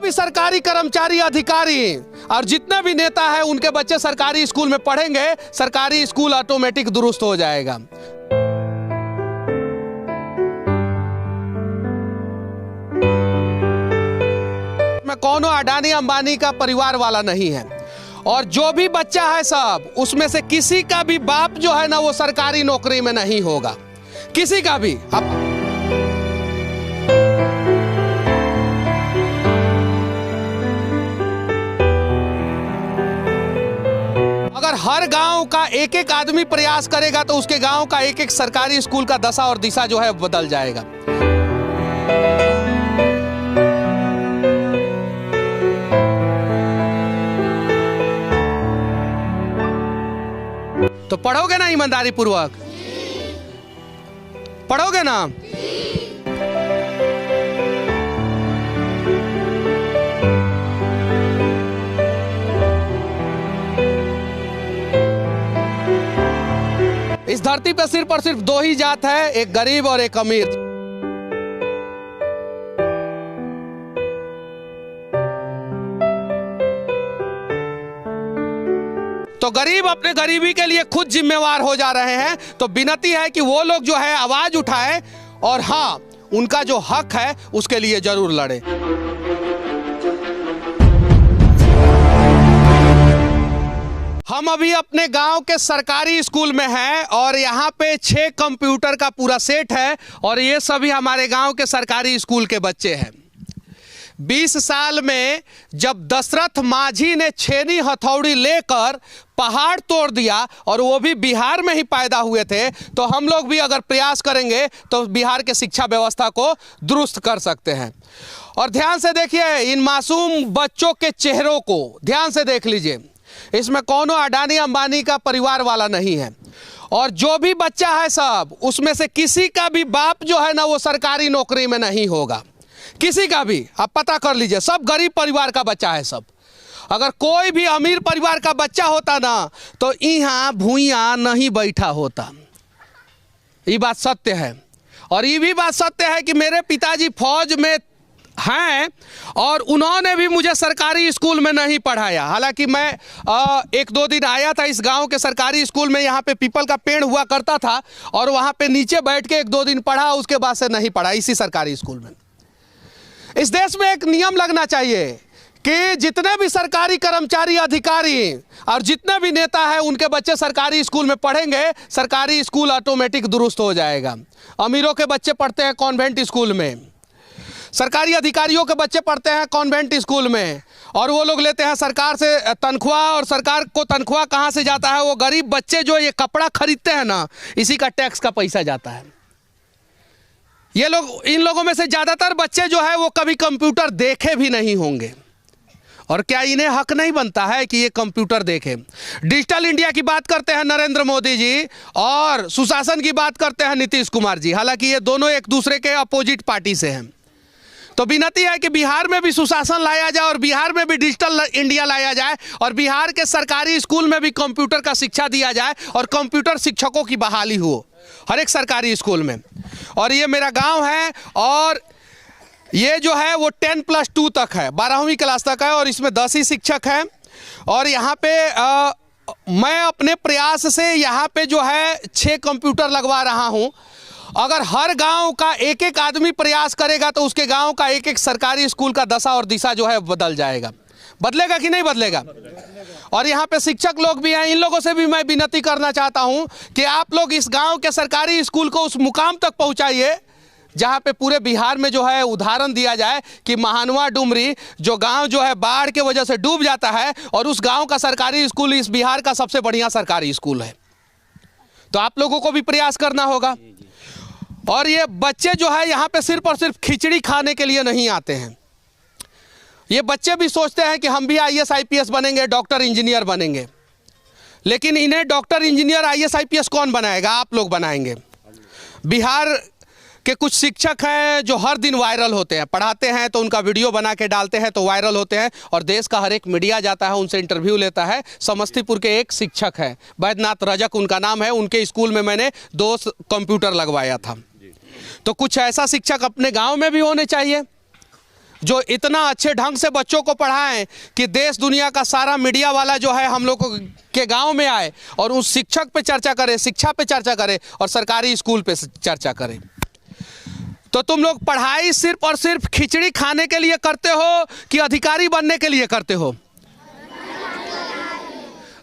भी सरकारी कर्मचारी, अधिकारी और जितने भी नेता हैं उनके बच्चे सरकारी स्कूल में पढ़ेंगे, सरकारी स्कूल ऑटोमेटिक दुरुस्त हो जाएगा। मैं कौनो अडानी अंबानी का परिवार वाला नहीं है, और जो भी बच्चा है सब उसमें से किसी का भी बाप जो है ना वो सरकारी नौकरी में नहीं होगा, किसी का भी। अगर हर गांव का एक एक आदमी प्रयास करेगा तो उसके गांव का एक एक सरकारी स्कूल का दशा और दिशा जो है बदल जाएगा। तो पढ़ोगे ना ईमानदारी पूर्वक? पढ़ोगे ना? इस धरती पे सिर्फ और सिर्फ दो ही जात है, एक गरीब और एक अमीर। तो गरीब अपने गरीबी के लिए खुद जिम्मेवार हो जा रहे हैं। तो विनती है कि वो लोग जो है आवाज उठाएं और हाँ, उनका जो हक है उसके लिए जरूर लड़े। हम अभी अपने गांव के सरकारी स्कूल में हैं और यहाँ पे 6 कंप्यूटर का पूरा सेट है और ये सभी हमारे गांव के सरकारी स्कूल के बच्चे हैं। 20 साल में जब दशरथ माझी ने छेनी हथौड़ी लेकर पहाड़ तोड़ दिया और वो भी बिहार में ही पैदा हुए थे, तो हम लोग भी अगर प्रयास करेंगे तो बिहार के शिक्षा व्यवस्था को दुरुस्त कर सकते हैं। और ध्यान से देखिए इन मासूम बच्चों के चेहरों को, ध्यान से देख लीजिए। इसमें कौनो अडानी अंबानी का परिवार वाला नहीं है, और जो भी बच्चा है सब उसमें से किसी का भी बाप जो है ना वो सरकारी नौकरी में नहीं होगा, किसी का भी। आप पता कर लीजिए, सब गरीब परिवार का बच्चा है सब। अगर कोई भी अमीर परिवार का बच्चा होता ना तो यहाँ भूइयाँ नहीं बैठा होता। ये बात सत्य है। और ये भी बात सत्य है कि मेरे पिताजी फौज में हैं और उन्होंने भी मुझे सरकारी स्कूल में नहीं पढ़ाया। हालांकि मैं 1-2 दिन आया था इस गांव के सरकारी स्कूल में, यहाँ पे पीपल का पेड़ हुआ करता था और वहाँ पे नीचे बैठ के 1-2 दिन पढ़ा, उसके बाद से नहीं पढ़ा इसी सरकारी स्कूल में। इस देश में एक नियम लगना चाहिए कि जितने भी सरकारी कर्मचारी, अधिकारी और जितने भी नेता हैं उनके बच्चे सरकारी स्कूल में पढ़ेंगे, सरकारी स्कूल ऑटोमेटिक दुरुस्त हो जाएगा। अमीरों के बच्चे पढ़ते हैं कॉन्वेंट स्कूल में, सरकारी अधिकारियों के बच्चे पढ़ते हैं कॉन्वेंट स्कूल में, और वो लोग लेते हैं सरकार से तनख्वाह। और सरकार को तनख्वाह कहाँ से जाता है? वो गरीब बच्चे जो ये कपड़ा खरीदते हैं ना, इसी का टैक्स का पैसा जाता है। ये लोग, इन लोगों में से ज़्यादातर बच्चे जो है वो कभी कंप्यूटर देखे भी नहीं होंगे, और क्या इन्हें हक नहीं बनता है कि ये कंप्यूटर देखें? डिजिटल इंडिया की बात करते हैं नरेंद्र मोदी जी और सुशासन की बात करते हैं नीतीश कुमार जी। हालांकि ये दोनों एक दूसरे के अपोजिट पार्टी से हैं। तो विनती है कि बिहार में भी सुशासन लाया जाए और बिहार में भी डिजिटल इंडिया लाया जाए और बिहार के सरकारी स्कूल में भी कंप्यूटर का शिक्षा दिया जाए और कंप्यूटर शिक्षकों की बहाली हो हर एक सरकारी स्कूल में। और ये मेरा गांव है और ये जो है वो 10+2 तक है, 12वीं क्लास तक है और इसमें 10 ही शिक्षक हैं। और यहाँ पे मैं अपने प्रयास से यहाँ पे जो है 6 कंप्यूटर लगवा रहा हूँ। अगर हर गांव का एक एक आदमी प्रयास करेगा तो उसके गांव का एक एक सरकारी स्कूल का दशा और दिशा जो है बदल जाएगा। बदलेगा कि नहीं बदलेगा? और यहाँ पे शिक्षक लोग भी हैं, इन लोगों से भी मैं विनती करना चाहता हूँ कि आप लोग इस गांव के सरकारी स्कूल को उस मुकाम तक पहुँचाइए जहाँ पे पूरे बिहार में जो है उदाहरण दिया जाए कि महानुआ डुमरी जो गांव जो है बाढ़ के वजह से डूब जाता है और उस गांव का सरकारी स्कूल इस बिहार का सबसे बढ़िया सरकारी स्कूल है। तो आप लोगों को भी प्रयास करना होगा। और ये बच्चे जो है यहाँ पे सिर्फ और सिर्फ खिचड़ी खाने के लिए नहीं आते हैं। ये बच्चे भी सोचते हैं कि हम भी IAS IPS बनेंगे, डॉक्टर इंजीनियर बनेंगे, लेकिन इन्हें डॉक्टर इंजीनियर IAS IPS कौन बनाएगा? आप लोग बनाएंगे। बिहार के कुछ शिक्षक हैं जो हर दिन वायरल होते हैं, पढ़ाते हैं तो उनका वीडियो बना के डालते हैं तो वायरल होते हैं और देश का हर एक मीडिया जाता है, उनसे इंटरव्यू लेता है। समस्तीपुर के एक शिक्षक हैं, बैद्यनाथ रजक उनका नाम है, उनके स्कूल में मैंने 2 कंप्यूटर लगवाया था। तो कुछ ऐसा शिक्षक अपने गांव में भी होने चाहिए। जो इतना अच्छे ढंग से बच्चों को पढ़ाएं कि देश दुनिया का सारा मीडिया वाला जो है हम लोग के गांव में आए और उस शिक्षक पे चर्चा करे, शिक्षा पे चर्चा करे और सरकारी स्कूल पे चर्चा करे। तो तुम लोग पढ़ाई सिर्फ और सिर्फ खिचड़ी खाने के लिए करते हो कि अधिकारी बनने के लिए करते हो?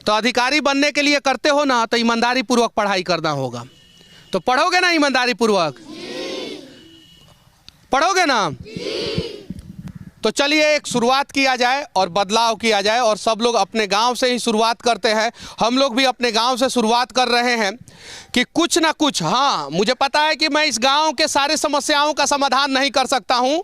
तो अधिकारी बनने के लिए करते हो ना, तो ईमानदारी पूर्वक पढ़ाई करना होगा। तो पढ़ोगे ना ईमानदारी पूर्वक? पढ़ोगे ना? तो चलिए एक शुरुआत किया जाए और बदलाव किया जाए, और सब लोग अपने गांव से ही शुरुआत करते हैं। हम लोग भी अपने गांव से शुरुआत कर रहे हैं कि कुछ ना कुछ, हाँ मुझे पता है कि मैं इस गांव के सारे समस्याओं का समाधान नहीं कर सकता हूं।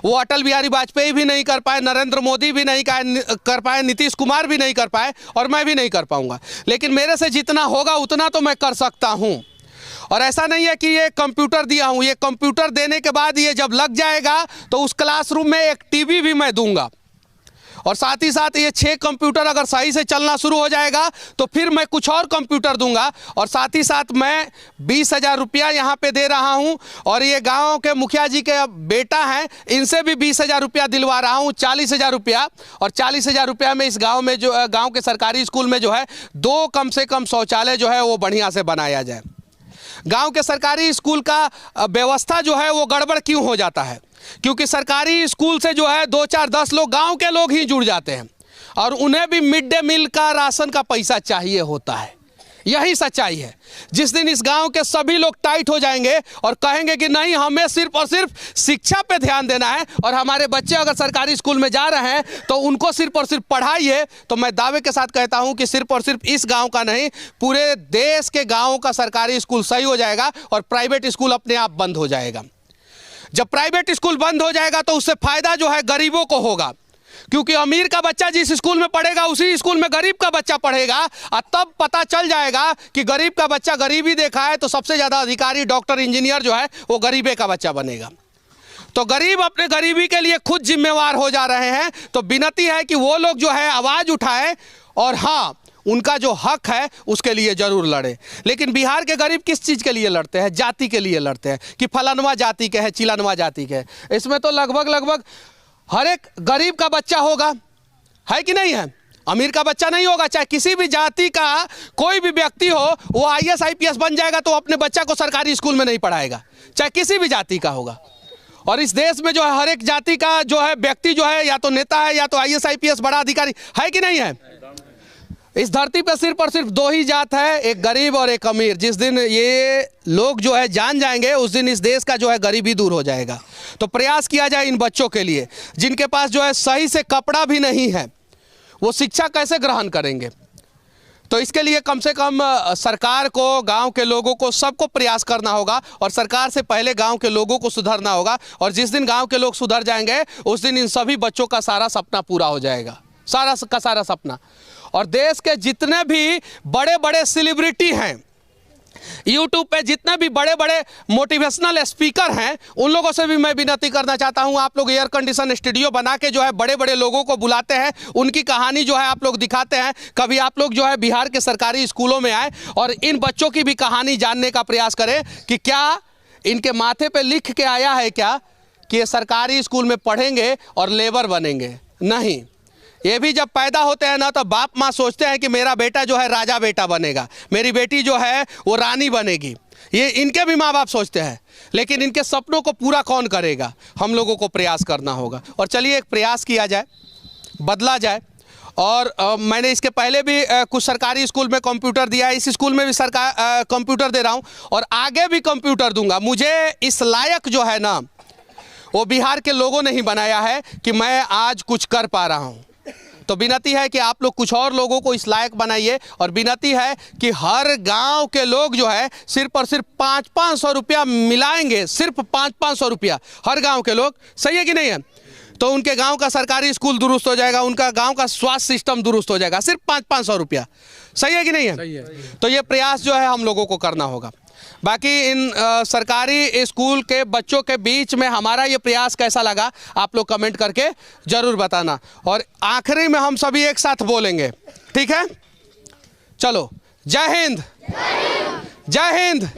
वो अटल बिहारी वाजपेयी भी नहीं कर पाए, नरेंद्र मोदी भी नहीं कर पाए, नीतीश कुमार भी नहीं कर पाए, और मैं भी नहीं कर पाऊंगा। लेकिन मेरे से जितना होगा उतना तो मैं कर सकता हूं। और ऐसा नहीं है कि ये कंप्यूटर दिया हूँ, ये कंप्यूटर देने के बाद ये जब लग जाएगा तो उस क्लासरूम में एक टीवी भी मैं दूंगा, और साथ ही साथ ये 6 कंप्यूटर अगर सही से चलना शुरू हो जाएगा तो फिर मैं कुछ और कंप्यूटर दूंगा, और साथ ही साथ मैं 20,000 रुपया यहाँ पे दे रहा हूँ। और ये गांव के मुखिया जी के बेटा हैं, इनसे भी 20,000 रुपया दिलवा रहा हूँ, 40,000 रुपया। और 40,000 रुपया में इस गाँव में जो गाँव के सरकारी स्कूल में जो है 2 कम से कम शौचालय जो है वो बढ़िया से बनाया जाए। गांव के सरकारी स्कूल का व्यवस्था जो है वो गड़बड़ क्यों हो जाता है? क्योंकि सरकारी स्कूल से जो है 2, 4, 10 लोग गांव के लोग ही जुड़ जाते हैं, और उन्हें भी मिड डे मील का राशन का पैसा चाहिए होता है। यही सच्चाई है। जिस दिन इस गांव के सभी लोग टाइट हो जाएंगे और कहेंगे कि नहीं, हमें सिर्फ और सिर्फ शिक्षा पे ध्यान देना है, और हमारे बच्चे अगर सरकारी स्कूल में जा रहे हैं तो उनको सिर्फ और सिर्फ पढ़ाइए, तो मैं दावे के साथ कहता हूं कि सिर्फ और सिर्फ इस गांव का नहीं, पूरे देश के गांवों का सरकारी स्कूल सही हो जाएगा और प्राइवेट स्कूल अपने आप बंद हो जाएगा। जब प्राइवेट स्कूल बंद हो जाएगा तो उससे फायदा जो है गरीबों को होगा, क्योंकि अमीर का बच्चा जिस स्कूल में पढ़ेगा उसी स्कूल में गरीब का बच्चा पढ़ेगा, और तब पता चल जाएगा कि गरीब का बच्चा गरीबी देखा है तो सबसे ज़्यादा अधिकारी, डॉक्टर, इंजीनियर जो है वो गरीबे का बच्चा बनेगा। तो गरीब अपने गरीबी के लिए खुद जिम्मेवार हो जा रहे हैं। तो विनती है कि वो लोग जो है आवाज़ उठाएं, और हाँ, उनका जो हक है उसके लिए जरूर लड़े। लेकिन बिहार के गरीब किस चीज़ के लिए लड़ते हैं? जाति के लिए लड़ते हैं कि फलानवा जाति के है, चिलानवा जाति के है। इसमें तो लगभग हर एक गरीब का बच्चा होगा, है कि नहीं है? अमीर का बच्चा नहीं होगा। चाहे किसी भी जाति का कोई भी व्यक्ति हो, वो IAS IPS बन जाएगा तो अपने बच्चा को सरकारी स्कूल में नहीं पढ़ाएगा, चाहे किसी भी जाति का होगा। और इस देश में जो है हर एक जाति का जो है व्यक्ति जो है या तो नेता है या तो IAS IPS बड़ा अधिकारी है कि नहीं है? इस धरती पर सिर्फ और सिर्फ 2 ही जात है, एक गरीब और एक अमीर। जिस दिन ये लोग जो है जान जाएंगे उस दिन इस देश का जो है गरीबी दूर हो जाएगा। तो प्रयास किया जाए इन बच्चों के लिए जिनके पास जो है सही से कपड़ा भी नहीं है, वो शिक्षा कैसे ग्रहण करेंगे? तो इसके लिए कम से कम सरकार को, गांव के लोगों को, सबको प्रयास करना होगा, और सरकार से पहले गांव के लोगों को सुधरना होगा। और जिस दिन गांव के लोग सुधर जाएंगे उस दिन इन सभी बच्चों का सारा सपना पूरा हो जाएगा, सारा का सारा सपना। और देश के जितने भी बड़े बड़े सेलिब्रिटी हैं, यूट्यूब पे जितने भी बड़े बड़े मोटिवेशनल स्पीकर हैं, उन लोगों से भी मैं विनती करना चाहता हूं, आप लोग एयर कंडीशन स्टूडियो बना के जो है बड़े बड़े लोगों को बुलाते हैं, उनकी कहानी जो है आप लोग दिखाते हैं। कभी आप लोग जो है बिहार के सरकारी स्कूलों में आए और इन बच्चों की भी कहानी जानने का प्रयास करें कि क्या इनके माथे पे लिख के आया है क्या कि ये सरकारी स्कूल में पढ़ेंगे और लेबर बनेंगे? नहीं। ये भी जब पैदा होते हैं ना तो बाप माँ सोचते हैं कि मेरा बेटा जो है राजा बेटा बनेगा, मेरी बेटी जो है वो रानी बनेगी, ये इनके भी माँ बाप सोचते हैं। लेकिन इनके सपनों को पूरा कौन करेगा? हम लोगों को प्रयास करना होगा। और चलिए एक प्रयास किया जाए, बदला जाए। और मैंने इसके पहले भी कुछ सरकारी स्कूल में कंप्यूटर दिया है, इस स्कूल में भी सरकार कंप्यूटर दे रहा हूँ और आगे भी कंप्यूटर दूंगा। मुझे इस लायक जो है ना वो बिहार के लोगों ने ही बनाया है कि मैं आज कुछ कर पा रहा हूँ। तो विनती है कि आप लोग कुछ और लोगों को इस लायक बनाइए, और विनती है कि हर गांव के लोग जो है सिर्फ और सिर्फ 500-500 रुपया मिलाएंगे, सिर्फ 500-500 रुपया हर गांव के लोग। सही है कि नहीं है? तो उनके गांव का सरकारी स्कूल दुरुस्त हो जाएगा, उनका गांव का स्वास्थ्य सिस्टम दुरुस्त हो जाएगा, सिर्फ 500-500 रुपया। सही है कि नहीं है? सही है। तो ये प्रयास जो है हम लोगों को करना होगा। बाकी इन सरकारी स्कूल के बच्चों के बीच में हमारा ये प्रयास कैसा लगा आप लोग कमेंट करके ज़रूर बताना। और आखिरी में हम सभी एक साथ बोलेंगे, ठीक है? चलो, जय हिंद, जय हिंद।